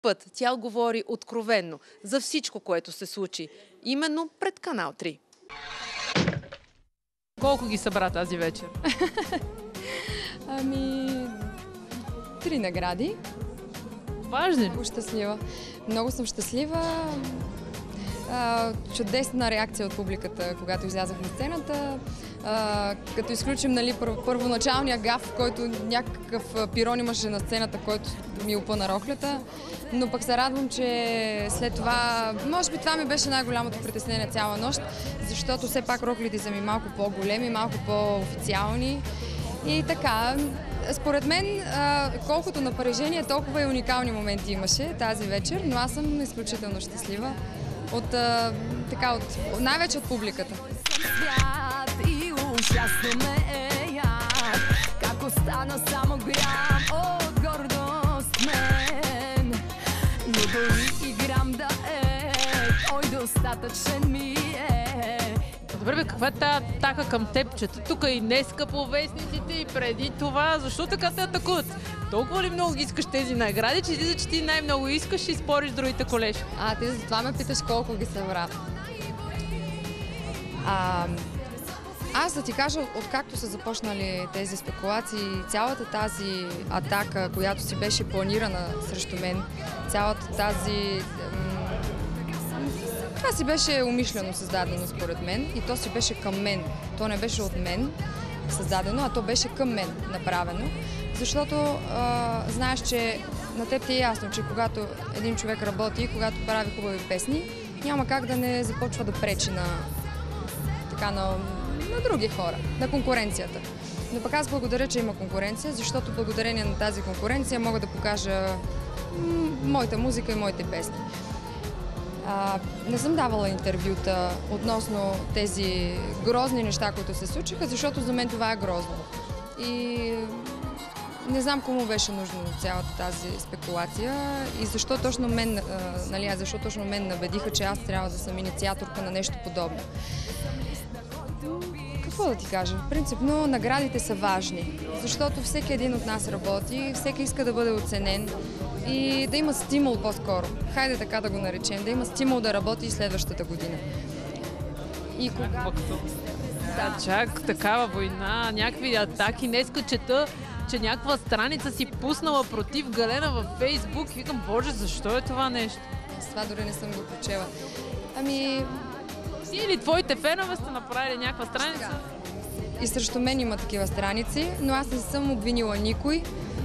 път тя говори откровенно за всичко, което се случи, именно пред Канал 3. Колко ги събра тази вечер? Ами, 3 награди. Важни. Много щастлива. Много съм щастлива. Чудесна реакция от публиката, когато излязах на сцената. Като изключим, нали, първоначалния гаф, който някакъв пирон имаше на сцената, който ми опъна роклята. Но пък се радвам, че след това, може би това ми беше най-голямото притеснение цяла нощ, защото все пак роклите са ми малко по-големи, малко по-официални. И така, според мен, колкото напрежение, толкова и уникални моменти имаше тази вечер, но аз съм изключително щастлива най-вече от публиката. Како стана само грам от гордост мен, но дори и грам да е, ой, достатъчен ми е. Добре бе, каква е тая атака към теб, че тук и днеска по вестниците и преди това, защо така те атакуват? Толкова ли много искаш тези награди, че излиза, че ти най-много искаш и спориш с другите колежи? Ти за това ме питаш колко ги събра. Аз да ти кажа, откакто са започнали тези спекулации, цялата тази атака, която си беше планирана срещу мен, цялата тази... Това си беше умишлено създадено според мен и то си беше към мен. То не беше от мен създадено, а то беше към мен направено. Защото знаеш, че на теб ти е ясно, че когато един човек работи, когато прави хубави песни, няма как да не започва да пречи на други хора, на конкуренцията. Но пък аз благодаря, че има конкуренция, защото благодарение на тази конкуренция мога да покажа моята музика и моите песни. Не съм давала интервюта относно тези грозни неща, които се случиха, защото за мен това е грозно. И не знам кому беше нужно цялата тази спекулация и защо точно мен набедиха, че аз трябва да съм инициаторка на нещо подобно. Какво да ти кажа? Принципно наградите са важни, защото всеки един от нас работи, всеки иска да бъде оценен и да има стимул по-скоро. Хайде така да го наречем, да има стимул да работи и следващата година. И чак такава война, някакви атаки, днеска чета, че някаква страница си пуснала против Галена във Фейсбук. Викам, боже, защо е това нещо? С това дори не съм го прочела. Ти или твоите фенове сте направили някаква страница? И срещу мен има такива страници, но аз не съм обвинила никой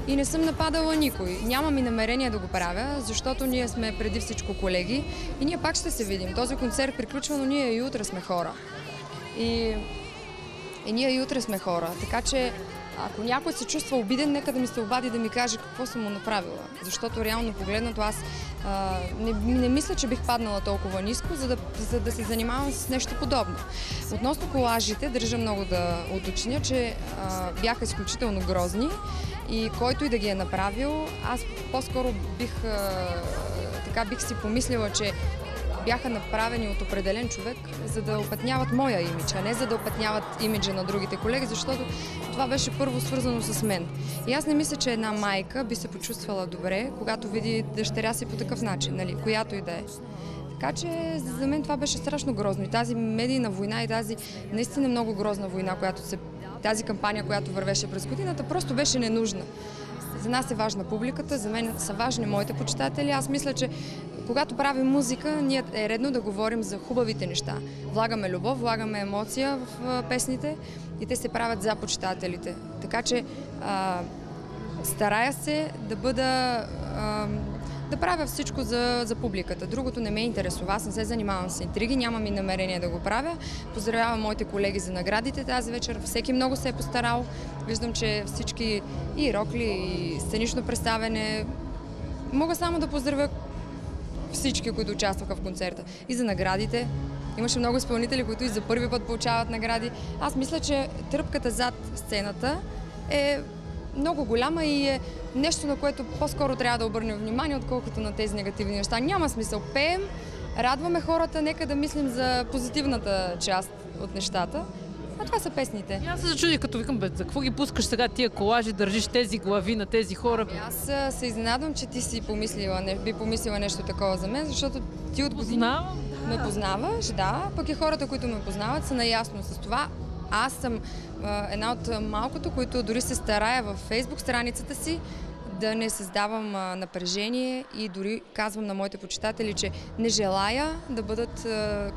и не съм нападала никой. Нямам и намерение да го правя, защото ние сме преди всичко колеги и ние пак ще се видим. Този концерт приключва, но ние и утре сме хора. И ние и утре сме хора, така че ако някой се чувства обиден, нека да ми се обади да ми каже какво съм му направила. Защото реално погледнато аз не мисля, че бих паднала толкова ниско, за да се занимавам с нещо подобно. Относно колажите, държа много да уточня, че бяха изключително грозни и който и да ги е направил, аз по-скоро бих си помислила, че бяха направени от определен човек, за да опетняват моя имидж, а не за да опетняват имиджа на другите колеги, защото това беше първо свързано с мен. И аз не мисля, че една майка би се почувствала добре, когато види дъщеря си по такъв начин, нали, която и да е. Така че за мен това беше страшно грозно. И тази медийна война и тази наистина много грозна война, тази кампания, която вървеше през годината, просто беше ненужна. За нас е важна публиката, за мен са важни моите почитатели. Аз мисля, че когато правим музика, ние е редно да говорим за хубавите неща. Влагаме любов, влагаме емоция в песните и те се правят за почитателите. Така че старая се да правя всичко за публиката. Другото не ме интересува. Аз не се занимавам с интриги, нямам и намерение да го правя. Поздравявам моите колеги за наградите тази вечер. Всеки много се е постарал. Виждам, че всички и рокли, и сценично представяне. Мога само да поздравя всички, които участваха в концерта. И за наградите. Имаше много изпълнители, които и за първи път получават награди. Аз мисля, че тръпката зад сцената е много голяма и е нещо, на което по-скоро трябва да обърнем внимание, отколкото на тези негативни неща. Няма смисъл. Пеем, радваме хората, нека да мислим за позитивната част от нещата А това са песните. И аз се зачудих, като викам, бе, за какво ги пускаш сега тия колажи, държиш тези глави на тези хора? Аз се изненадвам, че ти си би помислила нещо такова за мен, защото ти от години Познавам. ме познаваш, да, пък и хората, които ме познават, са наясно с това. Аз съм една от малкото, които дори се старая във Фейсбук страницата си да не създавам напрежение и дори казвам на моите почитатели, че не желая да бъдат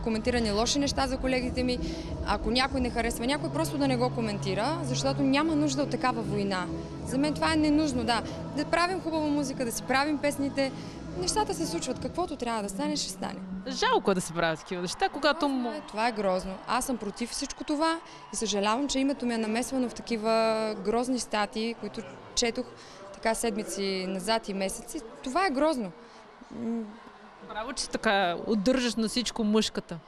коментирани лоши неща за колегите ми. Ако някой не харесва някой, просто да не го коментира, защото няма нужда от такава война. За мен това е ненужно, да. Да правим хубава музика, да си правим песните. Нещата се случват. Каквото трябва да стане, ще стане. Жалко е да се правят такива неща, когато... Това е грозно. Аз съм против всичко това и съжалявам, че името ми е намесвано в такива грозни статии, които четох така седмици назад и месеци. Това е грозно. Браво, че така удържаш на всичко мъжката.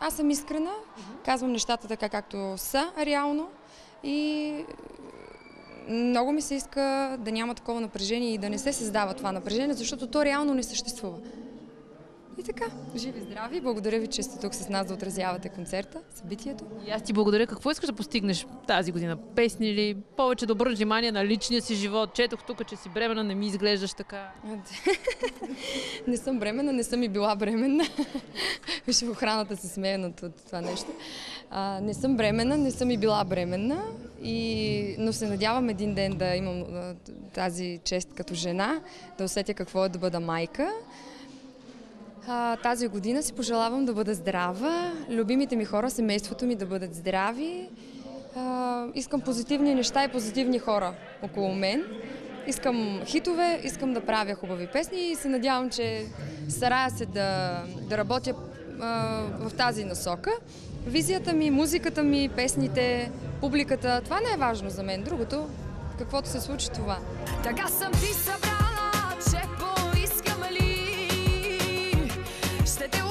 Аз съм искрена, казвам нещата така както са реално и много ми се иска да няма такова напрежение и да не се създава това напрежение, защото то реално не съществува. И така, живи, здрави. Благодаря ви, че сте тук с нас да отразявате концерта, събитието. И аз ти благодаря. Какво искаш да постигнеш тази година? Песни ли? Повече да обърнеш внимание на личния си живот? Четох тук, че си бременна, не ми изглеждаш така. Не съм бременна, не съм и била бременна. Виж, в охраната се смея на това нещо. Не съм бременна, не съм и била бременна, но се надявам един ден да имам тази чест като жена, да усетя какво е да бъда майка. Тази година си пожелавам да бъда здрава, любимите ми хора, семейството ми да бъдат здрави. Искам позитивни неща и позитивни хора около мен. Искам хитове, искам да правя хубави песни и се надявам, че старая се да работя в тази насока. Визията ми, музиката ми, песните, публиката, това не е важно за мен. Другото, каквото се случи, това. Така съм ти събрала, че поискам ли, ще те